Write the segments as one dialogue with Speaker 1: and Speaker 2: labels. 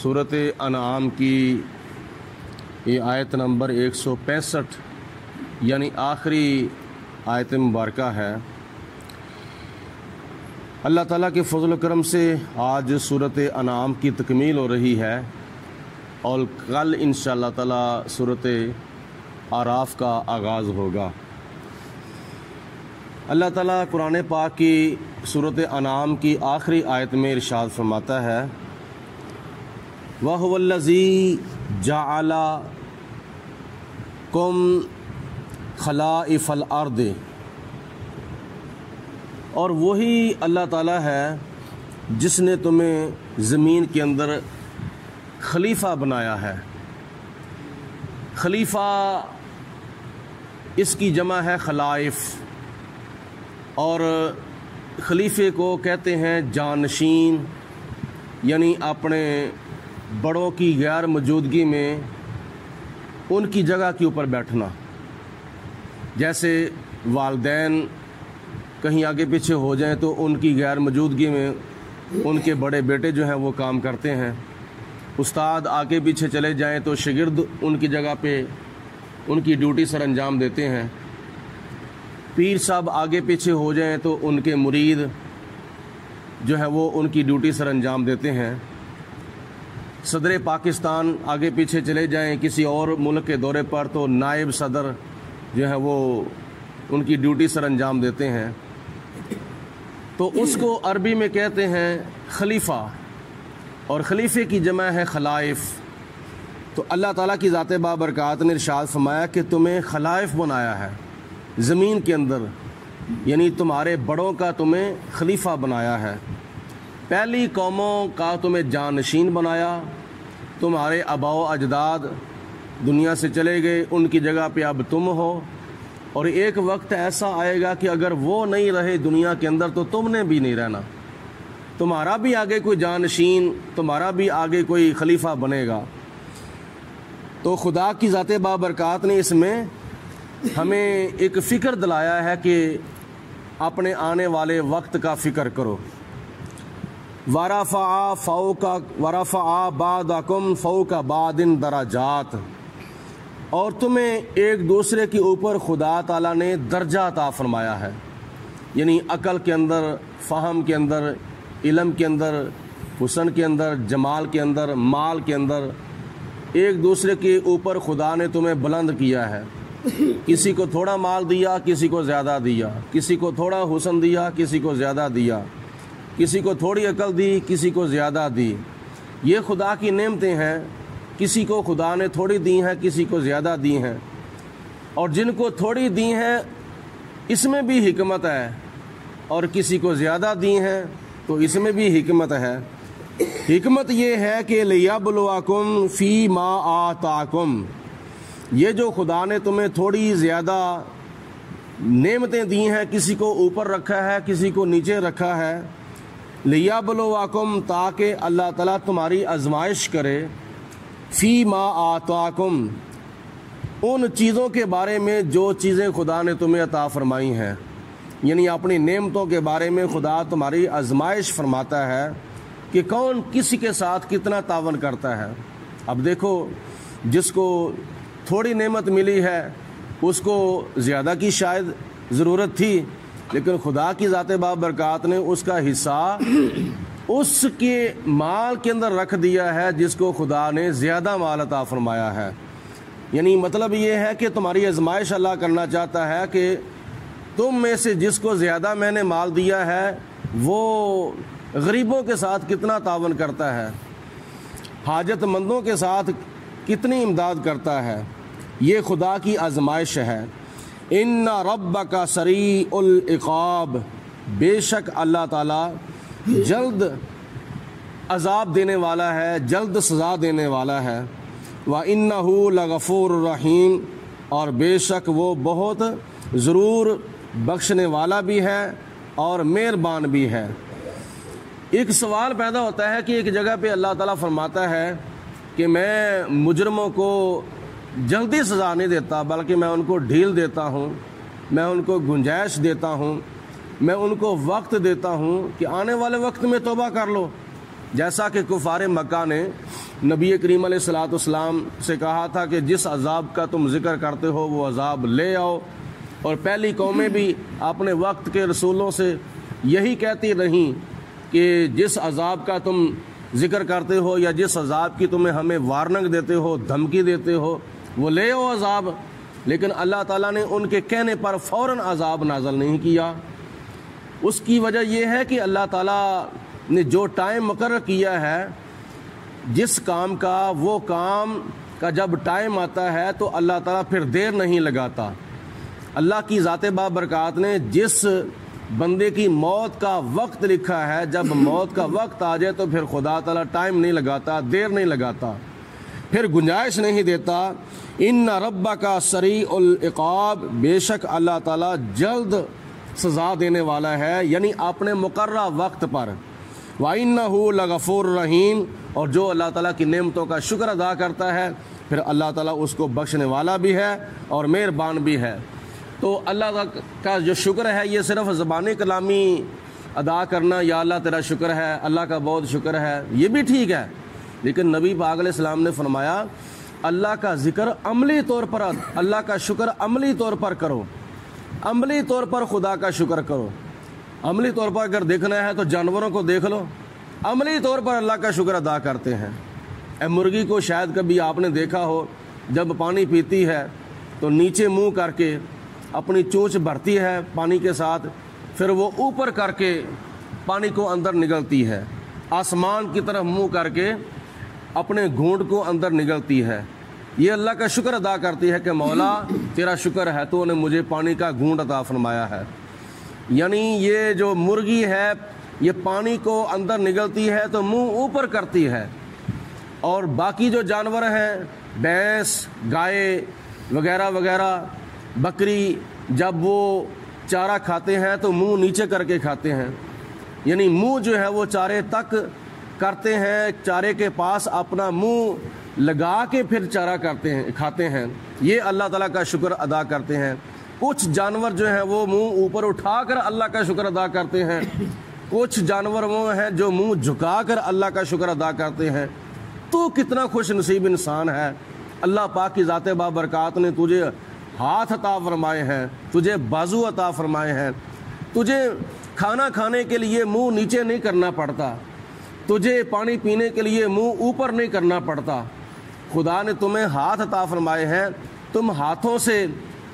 Speaker 1: सूरत अनआम की ये आयत नंबर 165 यानी आखिरी आयत मुबारका है। अल्लाह ताला के फजल करम से आज सूरत अनआम की तकमील हो रही है और कल इंशाअल्लाह ताला सूरत आराफ का आगाज़ होगा। अल्लाह ताला कुरान पाक की सूरत अनआम की आखिरी आयत में इरशाद फरमाता है, वहुवल्लज़ी जअला कुम खलाइफ़ल अर्द, और वही अल्लाह ताला है जिसने तुम्हें ज़मीन के अंदर खलीफा बनाया है। खलीफा इसकी जमा है खलाइफ, और खलीफे को कहते हैं जानशीन, यानी अपने बड़ों की गैर मौजूदगी में उनकी जगह के ऊपर बैठना। जैसे वालिदैन कहीं आगे पीछे हो जाएं तो उनकी गैर मौजूदगी में उनके बड़े बेटे जो हैं वो काम करते हैं। उस्ताद आगे पीछे चले जाएं तो शागिर्द उनकी जगह पे उनकी ड्यूटी सर अंजाम देते हैं। पीर साहब आगे पीछे हो जाएं तो उनके मुरीद जो है वो उनकी ड्यूटी सर अंजाम देते हैं। सदर पाकिस्तान आगे पीछे चले जाएं किसी और मुल्क के दौरे पर तो नायब सदर जो है वो उनकी ड्यूटी सर अंजाम देते हैं। तो उसको अरबी में कहते हैं खलीफा, और खलीफे की जमा है खलाइफ। तो अल्लाह ताला की ज़ात बाबरकात ने इरशाद फरमाया कि तुम्हें खलाइफ बनाया है ज़मीन के अंदर, यानी तुम्हारे बड़ों का तुम्हें खलीफा बनाया है। पहली कौमों का तुम्हें जानशीन बनाया। तुम्हारे आबाओ अजदाद दुनिया से चले गए, उनकी जगह पे अब तुम हो, और एक वक्त ऐसा आएगा कि अगर वो नहीं रहे दुनिया के अंदर तो तुमने भी नहीं रहना। तुम्हारा भी आगे कोई जानशीन, तुम्हारा भी आगे कोई खलीफा बनेगा। तो खुदा की ज़ात बाबरकात ने इसमें हमें एक फ़िक्र दिलाया है कि अपने आने वाले वक्त का फ़िक्र करो। वरफ़अ बादकुम फ़ौक़ बादिन दराजात, और तुम्हें एक दूसरे के ऊपर खुदा ताला ने दर्जा अता फरमाया है, यानी अक़ल के अंदर, फ़हम के अंदर, इल्म के अंदर, हुस्न के अंदर, जमाल के अंदर, माल के अंदर एक दूसरे के ऊपर खुदा ने तुम्हें बुलंद किया है। किसी को थोड़ा माल दिया, किसी को ज़्यादा दिया, किसी को थोड़ा हुस्न दिया, किसी को ज़्यादा दिया, किसी को थोड़ी अकल दी, किसी को ज़्यादा दी। ये खुदा की नेमतें हैं। किसी को खुदा ने थोड़ी दी हैं, किसी को ज़्यादा दी हैं, और जिनको थोड़ी दी हैं इसमें भी हिकमत है, और किसी को ज़्यादा दी हैं तो इसमें भी हिकमत है। हिकमत ये है कि लियब्लुवकुम फ़ी मा आताकुम, ये जो खुदा ने तुम्हें थोड़ी ज़्यादा नेमतें दी हैं, किसी को ऊपर रखा है, किसी को नीचे रखा है, लियब्लुवकुम, ताकि अल्लाह ताला तुम्हारी आजमाइश करे, फ़ी मा आताकुम, उन चीज़ों के बारे में जो चीज़ें खुदा ने तुम्हें अता फरमाई हैं, यानी अपनी नेमतों के बारे में खुदा तुम्हारी आजमाइश फरमाता है कि कौन किसी के साथ कितना तावन करता है। अब देखो, जिसको थोड़ी नेमत मिली है उसको ज़्यादा की शायद ज़रूरत थी, लेकिन खुदा की ज़ात बाबरकात ने उसका हिस्सा उसके माल के अंदर रख दिया है जिसको खुदा ने ज़्यादा माल अता फरमाया है। यानी मतलब ये है कि तुम्हारी आजमाइश अल्लाह करना चाहता है कि तुम में से जिसको ज़्यादा मैंने माल दिया है वो गरीबों के साथ कितना तावन करता है, हाजतमंदों के साथ कितनी इमदाद करता है। ये खुदा की आजमाइश है। इन्ना रब्बका सरीउल इक़ाब, बेशक अल्लाह ताला जल्द अजाब देने वाला है, जल्द सज़ा देने वाला है। व इन्नहु लगफ़ूरुर रहीम, और बेशक वो बहुत ज़रूर बख्शने वाला भी है और मेहरबान भी है। एक सवाल पैदा होता है कि एक जगह पे अल्लाह ताला फरमाता है कि मैं मुजरमों को जल्दी सज़ा नहीं देता, बल्कि मैं उनको ढील देता हूँ, मैं उनको गुंजाइश देता हूँ, मैं उनको वक्त देता हूँ कि आने वाले वक्त में तौबा कर लो। जैसा कि कुफार मक्का ने نبی کریم علیہ الصلوۃ والسلام سے کہا تھا کہ جس عذاب کا تم ذکر کرتے ہو وہ عذاب لے آؤ، اور پہلی قومیں بھی اپنے وقت کے رسولوں سے یہی کہتی رہیں کہ جس عذاب کا تم ذکر کرتے ہو یا جس عذاب کی تمہیں ہمیں وارننگ دیتے ہو، دھمکی دیتے ہو، وہ لے آؤ عذاب۔ لیکن اللہ تعالیٰ نے ان کے کہنے پر فوراً عذاب نازل نہیں کیا۔ اس کی وجہ یہ ہے کہ اللہ تعالیٰ نے جو ٹائم مقرر کیا ہے جس کام کا، وہ کام کا جب ٹائم آتا ہے تو اللہ تعالیٰ پھر دیر نہیں لگاتا۔ اللہ کی ذات بابرکات نے جس بندے کی موت کا وقت لکھا ہے، جب موت کا وقت آ جائے تو پھر خدا تعالیٰ ٹائم نہیں لگاتا، دیر نہیں لگاتا، پھر گنجائش نہیں دیتا۔ ان ربک سریع العقاب، بے شک اللہ تعالیٰ جلد سزا دینے والا ہے، یعنی اپنے مقررہ وقت پر۔ وَإِنَّهُ لَغَفُورٌ رَحِيمٌ، اور جو اللہ تعالیٰ کی نعمتوں کا شکر ادا کرتا ہے پھر اللہ تعالیٰ اس کو بخشنے والا بھی ہے اور مہربان بھی ہے۔ تو اللہ کا جو شکر ہے یہ صرف زبانی کلامی ادا کرنا، یا اللہ تیرا شکر ہے، اللہ کا بہت شکر ہے، یہ بھی ٹھیک ہے، لیکن نبی پاک علیہ السلام نے فرمایا اللہ کا ذکر عملی طور پر، اللہ کا شکر عملی طور پر کرو، عملی طور پر خدا کا شکر کرو۔ عملی طور پر اگر دیکھنا ہے تو جانوروں کو دیکھ لو، عملی طور پر اللہ کا شکر ادا کرتے ہیں۔ مرغی کو شاید کبھی آپ نے دیکھا ہو، جب پانی پیتی ہے تو نیچے منہ کر کے اپنی چونچ بھرتی ہے پانی کے ساتھ، پھر وہ اوپر کر کے پانی کو اندر نگلتی ہے، آسمان کی طرف منہ کر کے اپنے گھونٹ کو اندر نگلتی ہے۔ یہ اللہ کا شکر ادا کرتی ہے کہ مولا تیرا شکر ہے، تو نے مجھے پانی کا گھونٹ عطا فرمایا ہے۔ یعنی یہ جو مرغی ہے یہ پانی کو اندر نگلتی ہے تو منہ اوپر کرتی ہے، اور باقی جو جانور ہیں بھینس، گائے وغیرہ وغیرہ، بکری، جب وہ چارہ کھاتے ہیں تو منہ نیچے کر کے کھاتے ہیں، یعنی منہ جو ہے وہ چارے تک کرتے ہیں، چارے کے پاس اپنا منہ لگا کے پھر چارہ کرتے ہیں، کھاتے ہیں۔ یہ اللہ تعالیٰ کا شکر ادا کرتے ہیں۔ کچھ جانور جو ہیں وہ منہ اوپر اٹھا کر اللہ کا شکر ادا کرتے ہیں، کچھ جانور وہ ہیں جو منہ جھکا کر اللہ کا شکر ادا کرتے ہیں۔ تو کتنا خوش نصیب انسان ہے، اللہ پاک کی ذات بابرکات نے تجھے ہاتھ عطا فرمائے ہیں، تجھے بازو عطا فرمائے ہیں، تجھے کھانا کھانے کے لیے منہ نیچے نہیں کرنا پڑتا، تجھے پانی پینے کے لیے منہ اوپر نہیں کرنا پڑتا۔ خدا نے تمہیں ہاتھ عطا فرمائے ہیں، تم ہاتھوں سے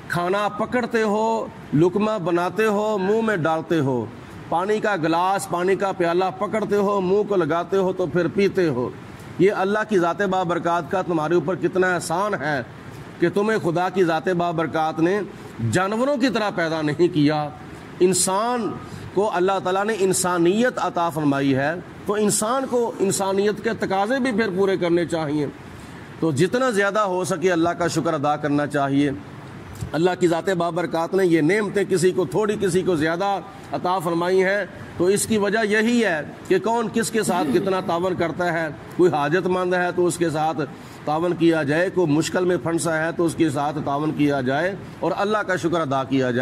Speaker 1: کھانا پکڑتے ہو، لقمہ بناتے ہو، منہ میں ڈالتے ہو، پانی کا گلاس، پانی کا پیالہ پکڑتے ہو، منہ کو لگاتے ہو تو پھر پیتے ہو۔ یہ اللہ کی ذات بابرکات کا تمہارے اوپر کتنا احسان ہے کہ تمہیں خدا کی ذات بابرکات نے جانوروں کی طرح پیدا نہیں کیا۔ انسان کو اللہ تعالیٰ نے انسانیت عطا فرمائی ہے، تو انسان کو انسانیت کے تقاضے بھی پھر پورے کرنے چاہیے۔ تو جتنا زیادہ ہو سکے اللہ کا شکر ادا کرنا چاہیے۔ اللہ کی ذات بابرکات نے یہ نعمتیں کسی کو تھوڑی کسی کو زیادہ عطا فرمائی ہیں، تو اس کی وجہ یہی ہے کہ کون کس کے ساتھ کتنا تعاون کرتا ہے۔ کوئی حاجت مند ہے تو اس کے ساتھ تعاون کیا جائے، کوئی مشکل میں پھنسا ہے تو اس کے ساتھ تعاون کیا جائے اور اللہ کا شکر ادا کیا جائے۔